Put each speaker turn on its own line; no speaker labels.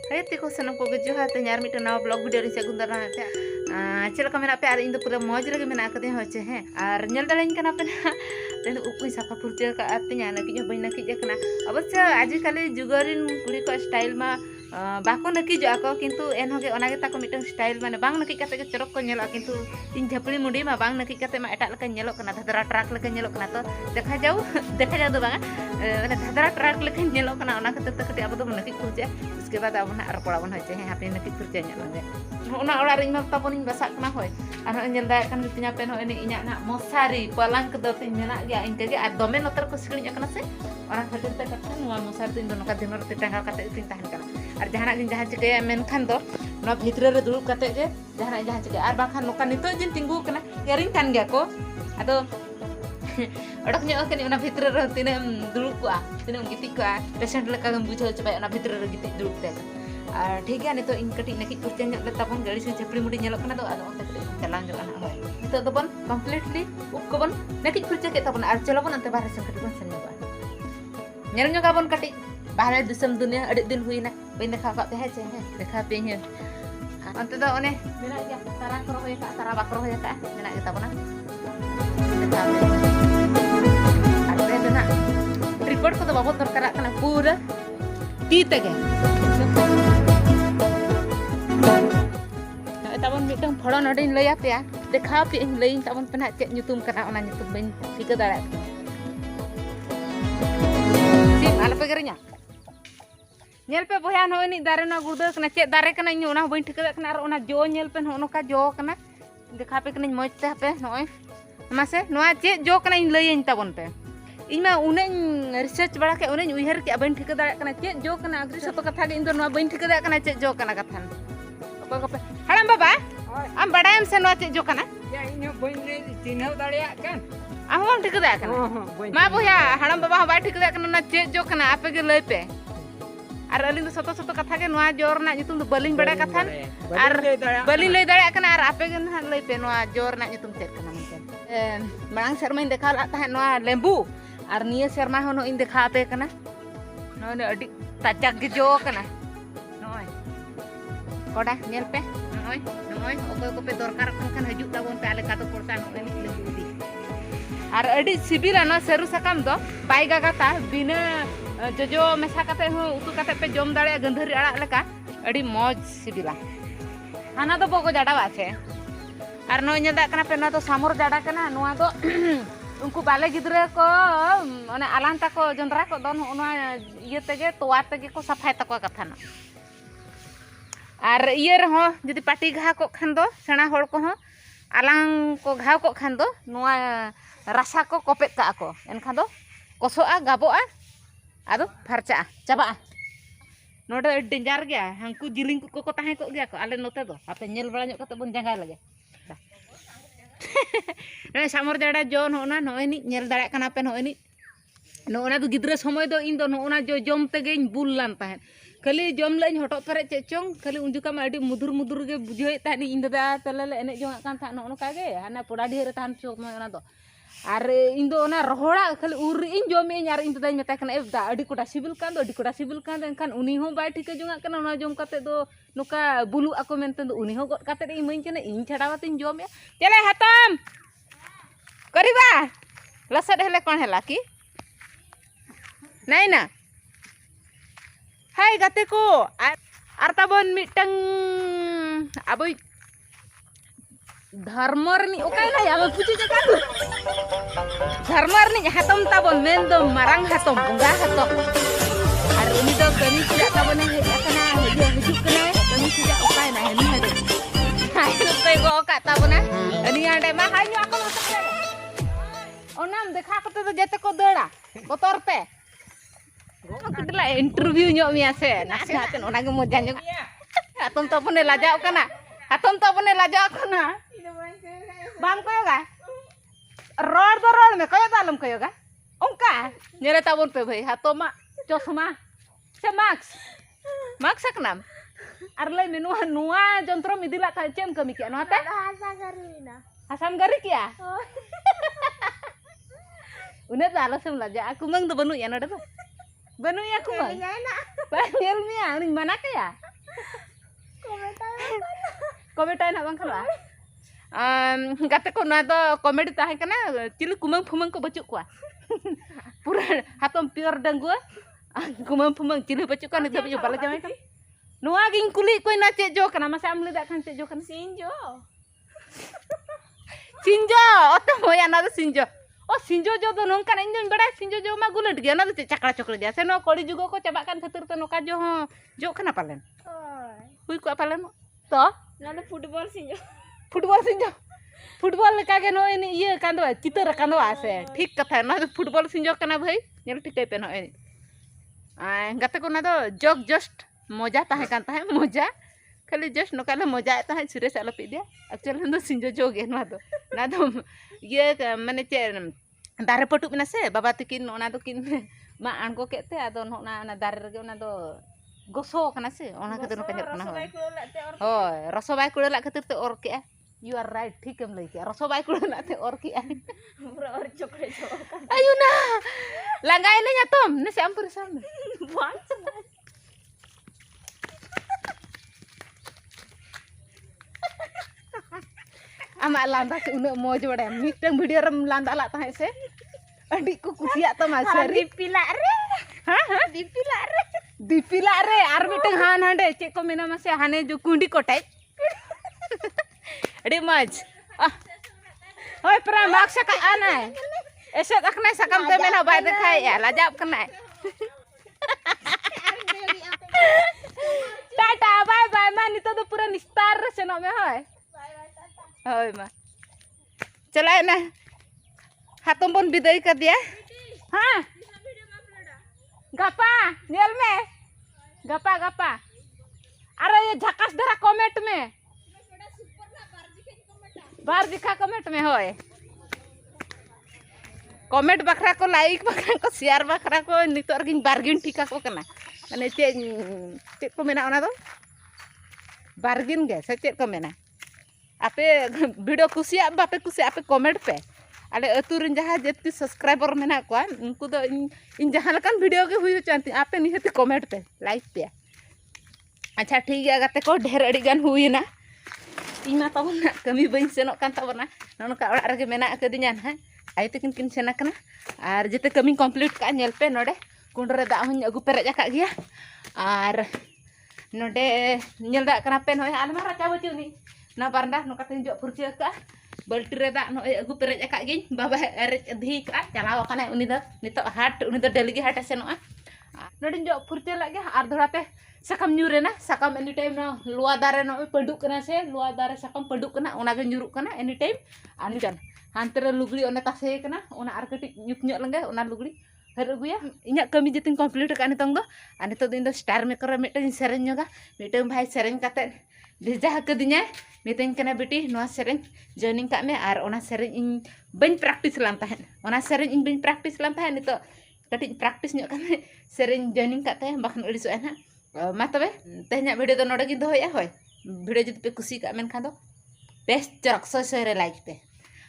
Hai tiko senang ko gejo hate nyar mi nawa blog video ri segun dara hate chela ka mena pe ar indo pura moj rage mena akade hoche he ar nyel dalain kana pe na den ukui saka purja ka atnya na kinya baina kije kana abasya aji kali jugarin kuri ko style ma bako naki jo ako kintu en hoge onage ta ko mitang style mane bang naki kate ke chorok ko nyela kintu tin japli mudi ma bang naki kate ma etak leka nyelok kana dhadra track leka nyelok kana to dekha jau do bang mane dhadra track leka nyelok kana ona kate kate abo do naki kurja उसके बाद अब ना और कोड़ा बन होचे हैं आपने नकी kurja nya lande ona ora ring ma tapon basak kana hoy ano nyel da kan tinya pen hoy ni inya na mosari palang ke dote nyana ya inke ge adome noter ko siklinya kana se orang khatir te kata nuwa mosari tin dono ka dinor te tanggal kate tin tahan kana ar jahana jin jahan cike men khan do no bhitre re duluk kate ge jahana jahan cike ar bakhan nokan nito jin tinggu kana yaring kan ge ko ado odak nyok kan ona bhitre re tine duluk ko tine gitik ko patient leka gam bujhau coba ona bhitre re gitik duluk te ठीक है नितो इन कटी नकी कुर्चा nyok le tapon gari se japli mudi nyelok kana do ado onte jalan jo anak hoy nito do bon completely uk ko bon naki kurja ke tapon ar chalo bon ante bahar sen kati bon sen nyoba nyel nyoga bon kati bahar disam dunia adi din huina bain dekha ka te he dekha pe nya onte do one mena ya tara kro hoy ka tara bakro hoy ka mena kita bona dekha pe arte dena report ko do babot dorkara kana pura ti tege tabon mitang phodo nodin lay apa ya dekha pe ing lay tabon pena cek nyutum kana ona nyutum bain tika dara si ala pe gernya nyel pe boya no ini dare na guda kana cek dare kana nyu ona bain tika kana ar ona jo nyel pe no ka jo kana dekha pe kana moj te pe noy mase noa cek jo kana ing lay tabon pe इमा उन्हें research बड़ा के उन्हें उइहर के बन ठिक दाड़ा कना चे जो कना अग्री सतो कथा के इंदो नवा बन ठिक दाड़ा कना चे जो कना कथान ओको को पे हड़म बाबा आम बड़ायम से नवा चे जो कना
या इनो बन रे चिन्हव दाड़िया कन
आम हम ठिक दाड़ा कना मा बोया हड़म बाबा बा ठिक दाड़ा कना ना चे जो कना आपे के लय पे आर अलिंग दो सतो सतो कथा के नवा जोर ना nyutum दो बलिंग बड़ा कथान आर बलिंग लय दाड़ा कना आर आपे के ना लय पे नवा जोर ना nyutum चे कना मते मांग सरमाइन देखा ला ता नवा लेंबू ar niya serma hono in dekha pe kana no ne adik tacak ge jo kana noy koda nyel pe noy okoy ko pe dorkar kan hajuk tabon pe ale kato portan no ni lebudi ar adik sibila no seru sakam do pai gaga ta bina jojo mesa kate ho utu kate pe jom dale gandhari ara leka adi moj sibila ana do bogo jada wache ar no nyeda kana pe no to samur jada kana noa do उनको बाले गिद्रे को माने आलांता को जंद्रा को दोन ओना इये तेगे तोवा तेगे को सफाई तको कथा ना आर इये रहो जदि पाटी घा को खान दो सेना होड़ को हो आलांग को घाव को खान दो नोआ रासा को कोपेट का को एनखा दो कोसोआ गाबोआ आदो फरचा चाबा नोडे डेंजर गया हंकु जिलिंग को ताहे को गया को आले नोते दो आपे नेल बड़ा ᱧᱚᱜ कते बन जंगाय लगे नय सामर जड़ा जो नोना नोनी नेल दाड़ा कना पे नोनी नोना दो गिद्रे समय दो इन दो नोना जो जम तेगेñ बुल लान ताहेन खाली जम लेñ हटो पेरे चेचोंग खाली उंजुका मा अडी मुदुर मुदुर गे बुझे तानी इन दादा तले एने जो कान था नोनो कागे हाना पोड़ा ढेर तान समय ओना दो आर इन दो ओना रोहड़ा खाली उर इन जमे आर इन दादा मेता कना एबदा अडी कोटा सिबिल कान दो एनखान उनी हो बाय ठिके जोंगा कना ओना जम काते दो नुका बुलु ako मेनते दो उनी हो गट काते इमइन कना इन छड़ावातिन जम या चले हतम करीबा लसड हेले कोन हेला की नहीं ना हाय गाते को आर ताबन मिटंग अबई धर्मरनी ओकाय ना या पुजी जका धर्मरनी हातम ताबन मेन दो मारांग हातम बुंगा हातम आर उनी दो कनी tidak ताबन हे kana हिजुक कना कनी tidak ओकाय ना हेनी हदे हाय पे गो का ताबन अनि आडे मा हाय न्यो ako masuk onam dekha kate to jete ko dara botor pe kidla interview nyok mia se nasihatin onage moja nyok atom to pone lajak kana bang koyo ga rod do rod me koyo dalam koyo ga onka nyere tabon pe bhai hatoma chosma se max saknam arlai menu nuwa jontro midila ta cem kami kia no ate asam gari kia unet la sem laja aku mang do banu ya no do banu ya aku mang panggil mi ani mana kaya Komedi nak bang kalau kata ko na do komedi tahe kana cili kumang phumang ko bacuk kwa pura hatom pure danggu kumang phumang cili bacuk kan itu bacuk bala jamai kan nuwa ging kuli ko na ce jo kana masa amli dak kan ce jo kan sinjo oto moya na do sinjo oh sinjo jo do nong kan injo beda sinjo jo ma gulet ge na do ce cakra cokre dia seno koli juga ko coba kan khatir to noka jo jo kana palen hui ko palen to
ना तो football sinjo
football लेका के नो ini iya kan do चितर kan do ase ठीक कथा ना तो football sinjo kana bhai nyel ठीक पे no ini gate ko na do jog just moja tahe kan tahe moja खाली जस्ट नोकाले मजा आता है सीरियस आलो पी दिया एक्चुअली तो सिंजो जो गे ना तो ये माने चे दारे पटुक ना से बाबा तकिन ओना दो किन मा आंगो केते आदो ना दारे रगे ओना दो गोसो कना से ओना खातिर नोका नेर कना होय रसो बाय कुड़ला खातिर ते और के यू आर राइट ठीक हम लई के रसो बाय कुड़ला ते और के
पूरा और चोकरे
आयु ना लगाय ले तुम ने से अमपुर सामने amak landa ke unak moj bade mitang video rem landa la tahe se adik ku kusiak to masari dipilak re ar mitang han hande cek ko mena mase hane jo kundi kotai adik moj hoy pra mak saka anai esok akna sakam te mena bai dekhai ya lajap kena tata bye bye man itu to pura nistar seno me hoy होय मा चलाए ना हाथों बन विदाई कर दिया हाँ गपा नेल में गपा अरे ये झकास धरा कमेंट में बार दिखा कमेंट में होय कमेंट बखरा को लाइक बखरा को शेयर बखरा को नितोर गिन बार्गिन ठिका को कना माने चेक को मेना ओना दो बार्गिन गे से चेक को मेना आपे वीडियो कुसिया बापे कुसिया आपे कमेंट पे आले अतुरिन जहाँ जेती सब्सक्राइबर मेना को उनको तो इन जहाँ लकान वीडियो के हुई चाहती आपे निहती कमेंट पे लाइक पे अच्छा ठीक है गाते को ढेर अड़ी गान हुई ना इमा तबना कमी बइन सेनो कान तबना ननका ओड़ा रगे मेना कदिnya ना आई तकिन किन सेना कना आर जेते कमी कंप्लीट का नेल पे नोडे कुंडरे दा हूं अगु पेरेज का गया आर नोडे नेल दा कना पे होय आलमा राचा बचुनी ना बारंदा नो कते जो फुरचिया का बाल्टी रे दा नो अगु पेरेज का गिन बाबा अरेज धी का चलाव कना उनी दा नितो हाट उनी दा डेली हाट सेनो नोडे जो फुरचिया लागे are धराते sakam nyure na sakam anytime na luar dare no penduk kena se luar dare sakam penduk kena ona ge nyuruk kena anytime ani kan hantere lugli ona tase kena ona ar ketik nyuk nyok lengge ona lugli haru gu ya inya kami jitin complete ka nitong do ani to din do star maker meten sereng nyoga meten bhai sereng kate deja hakadinya meten kena beti noa sereng joining ka me ar ona sereng in ben practice lam tahen ona sereng in ben practice lam tahen itu ketik practice nyok kan sereng joining ka te bakan uli soena मा तबे तेहना video तो नोडे गिन दोया होय video जदि पे खुशी का मेन खान दो बेस्ट चरक सय सय रे लाइक पे।